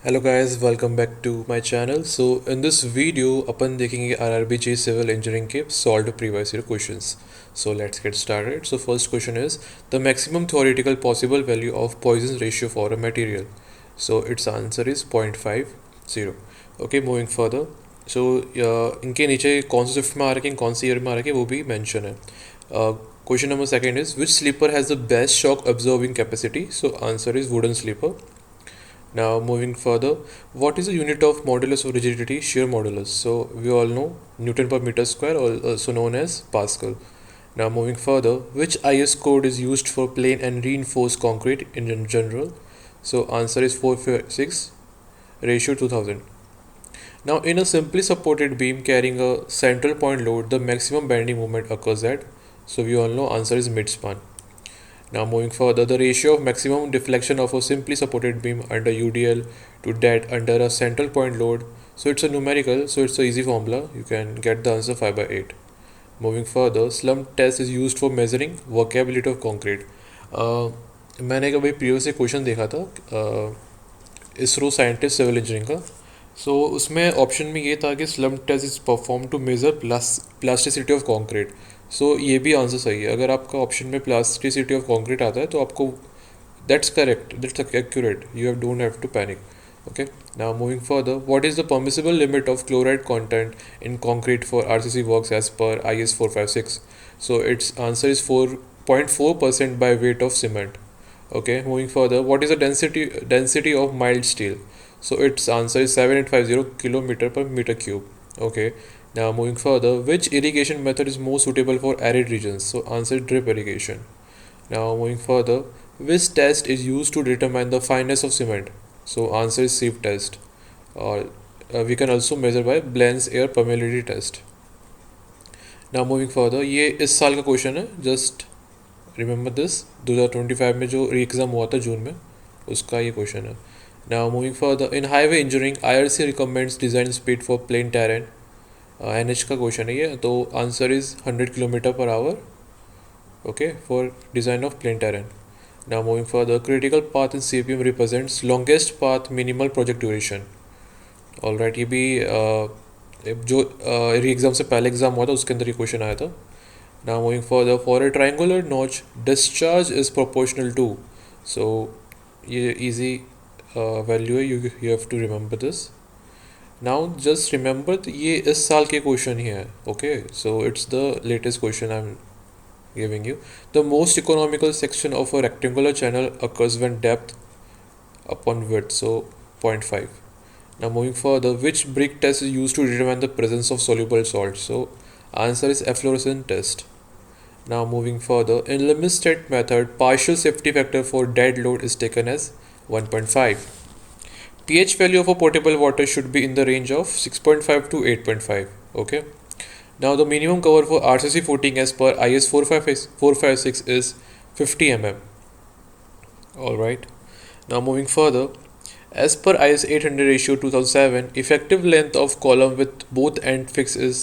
Hello guys, welcome back to my channel. So in this video अपन देखेंगे RRB JE civil engineering के solved previous year questions. So let's get started. So first question is the maximum theoretical possible value of Poisson ratio for a material. So its answer is 0.50। Okay, moving further. So इनके नीचे कौन से shift में आ रखे हैं, कौन सी year में आ रखे हैं, वो भी मेंशन है। Question number second is which sleeper has the best shock absorbing capacity. So answer is wooden sleeper. Now moving further, what is the unit of modulus of rigidity? Shear modulus. So we all know Newton per meter square, also known as Pascal. Now moving further, which IS code is used for plain and reinforced concrete in general? So answer is 4:6 ratio 2000. Now in a simply supported beam carrying a central point load, the maximum bending moment occurs at. So we all know answer is midspan. Now moving further, the ratio of maximum deflection of a simply supported beam under UDL to that under a central point load. So it's a numerical, so it's a easy formula. You can get the answer 5/8. Moving further, slump test is used for measuring workability of concrete. मैंने कभी previous से question देखा था ISRO scientist civil engineering का। सो उसमें option में ये था कि slump test is perform to measure plasticity of concrete. So ये भी आंसर सही है। अगर आपका ऑप्शन में प्लास्टिसिटी ऑफ कॉन्क्रीट आता है तो आपको that's correct, that's accurate, you have don't have to panic. Okay, now moving further, what is the permissible limit of chloride content in concrete for RCC works as per IS 456? So its answer is 4.4% by weight of cement. Okay, moving further, what is the density of mild steel? So its answer is 7850 kilometer per meter cube. Okay, now moving further, which irrigation method is more suitable for arid regions? So answer is drip irrigation. Now moving further, which test is used to determine the fineness of cement? So answer is sieve test, or we can also measure by Blend's air permeability test. Now moving further, ये इस साल का question है, just remember this. 2025 में जो री exam हुआ था जून में, उसका ये क्वेश्चन है. Now moving further, in highway engineering IRC recommends design speed for plain terrain. NH का क्वेश्चन है ये, तो answer is 100 kilometre per hour. Okay, for design of plain terrain. Now moving further, critical path in CPM represents longest path minimal project duration. Alright, ये भी जो री exam से पहले एग्ज़ाम हुआ था उसके अंदर ये क्वेश्चन आया था. Now moving further, for a triangular notch, discharge is proportional to. So ये easy value है, you have to remember this. Now just remember ये इस साल के क्वेश्चन ही है. Okay, so it's the latest question I'm giving you. The most economical section of a rectangular channel occurs when depth upon width, so 0.5. Now moving further, which brick test is used to determine the presence of soluble salt? So answer is efflorescence test. Now moving further, in limit state method, partial safety factor for dead load is taken as 1.5. pH value of a potable water should be in the range of 6.5 to 8.5. Okay. Now the minimum cover for RCC footing as per IS 456 is 50 mm. Alright. Now moving further, as per IS 800 ratio 2007, effective length of column with both end fixed is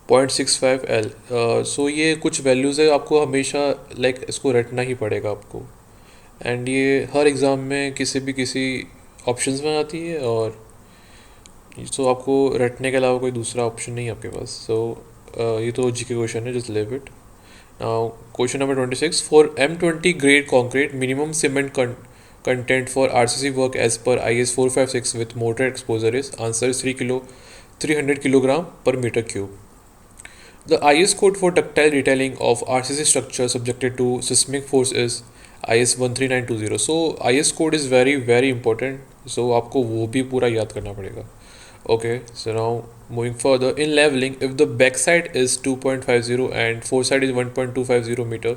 0.65 L. So ये कुछ values है, आपको हमेशा इसको रटना ही पड़ेगा आपको. And ये हर एग्ज़ाम में किसी ऑप्शंस में आती है, और सो आपको रटने के अलावा कोई दूसरा ऑप्शन नहीं है आपके पास. सो ये तो जीके क्वेश्चन है, just leave it. Now question number 26, for M20 grade concrete minimum cement content for RCC work as per IS 456 with moderate exposure is. Answer is 300 kilogram per metre cube. The IS code for ductile detailing of RCC structure subjected to seismic force is IS 13920. So IS code is very very important. So आपको वो भी पूरा याद करना पड़ेगा. Okay, so now moving further, in leveling, if the backside is 2.50 and foreside is 1.250 meter,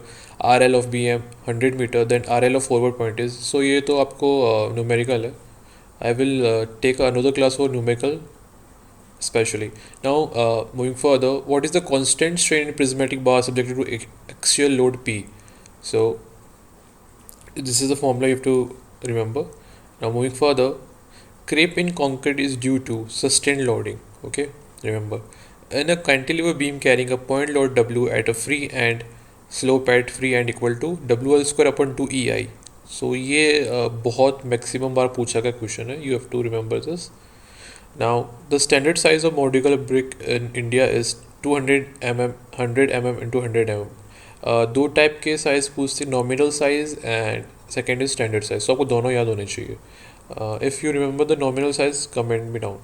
RL of BM 100 meter, then RL of forward point is. So ये तो आपको numerical है. I will take another class for numerical especially. Now moving further, what is the constant strain in prismatic bar subjected to axial load P? So this is the formula you have to remember. Now moving further, creep in concrete is due to sustained loading. Okay, remember, in a cantilever beam carrying a point load W at a free end slope at free end equal to WL square upon 2 EI. सो ये बहुत maximum बार पूछा गया question है, you have to remember this. Now the standard size of modular brick in India is 200 mm, 100 mm into 100 mm. दो type के size पूछते, nominal size and second is standard size. So आपको दोनों याद होने चाहिए. If you remember the nominal size, comment me down.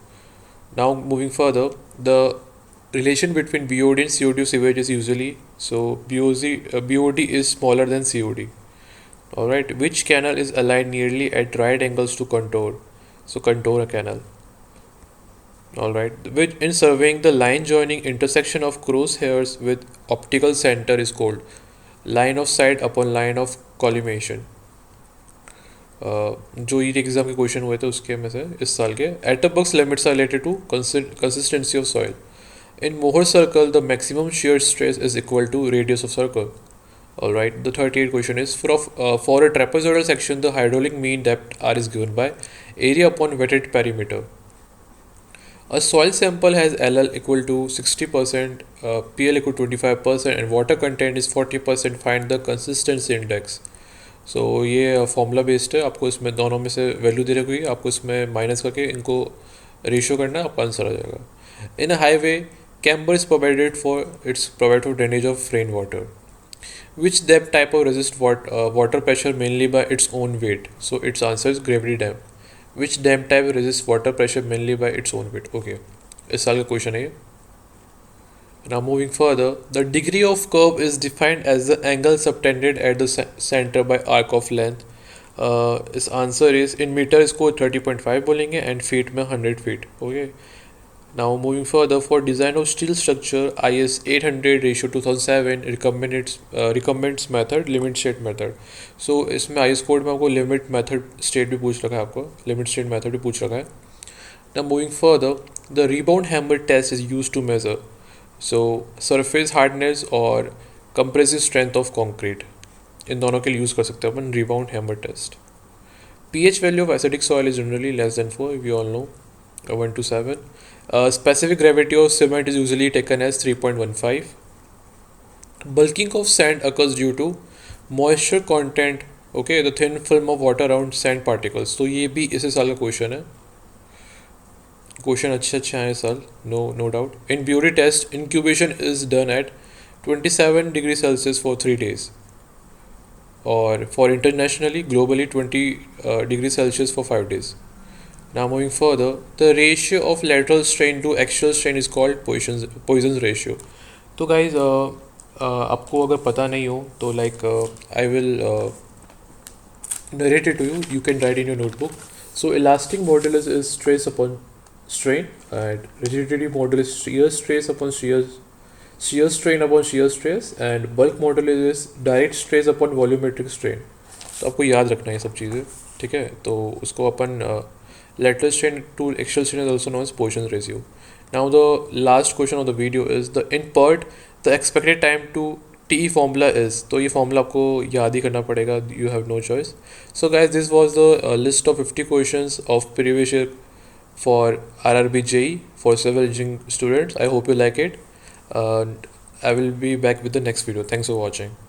Now moving further, the relation between BOD and COD sewage is usually, so BOD is smaller than COD. Alright, which canal is aligned nearly at right angles to contour? So contour a canal. Alright, which in surveying the line joining intersection of crosshairs with optical center is called line of sight upon line of collimation. जो ये exam के question हुए थे उसके में से इस साल के. एटबक्स limits are related to consistency of soil. In Mohr circle, the maximum shear stress is equal to radius of circle. Alright, the 38 question is for a trapezoidal section, the hydraulic mean depth R is given by area upon wetted perimeter. A soil sample has LL equal to 60%, PL equal to 25%, and water content is 40%. Find the consistency index. सो ये formula based है, आपको इसमें दोनों में से value दे रखी है, आपको इसमें माइनस करके इनको रेशियो करना है, आपका आंसर आ जाएगा. In a highway, camber is provided for drainage of rain water. Which depth type of resist water pressure mainly by its own weight. So its answer is gravity dam. Which dam type resist water pressure mainly by its own weight. Okay, इस साल का question है ये. Now moving further, the degree of curve is defined as the angle subtended at the center by arc of length. इस answer is in metre इसको 30.5 बोलेंगे and feet में 100 feet. Okay, now moving further, for design of steel structure IS 800/2007 recommends method limit state method. So इसमें IS code में आपको limit method state भी पूछ रखा है, आपको लिमिट स्टेट मेथड भी पूछ रखा है. Now moving further, the rebound hammer test is use to measure so surface hardness और कंप्रेसिव स्ट्रेंथ ऑफ कंक्रीट. इन दोनों के लिए यूज़ कर सकते हैं अपन rebound hammer test. pH value of acidic soil is generally less than 4, we all know, 1 to 7. Specific gravity of cement is usually taken as 3.15. Bulking of sand occurs due to moisture content, okay, the thin film of water around sand particles. तो ये भी इसी साल का question है. Question अच्छे हैं sir, no doubt. In Burri test, incubation is done at 27 degree Celsius for 3 days, और for internationally globally 20 degree Celsius for 5 days. Now moving further, the ratio of lateral strain to axial strain is called Poisson's ratio. तो guys, आपको अगर पता नहीं हो तो like I will narrate it to you. You can write in your notebook. So elastic modulus is stress upon strain, and rigidity modulus is shear stress upon shear strain upon shear stress, and bulk modulus is direct stress upon volumetric strain. तो आपको याद रखना है ये सब चीज़ें, ठीक है. तो उसको अपन lateral strain to axial strain is also known as Poisson's ratio. Now the last question of the video is in part the expected time to TE formula is. तो ये formula आपको याद ही करना पड़ेगा, you have no choice. So guys, this was the list of 50 questions of previous year for RRB JE for civil engineering students. I hope you like it. I will be back with the next video. Thanks for watching.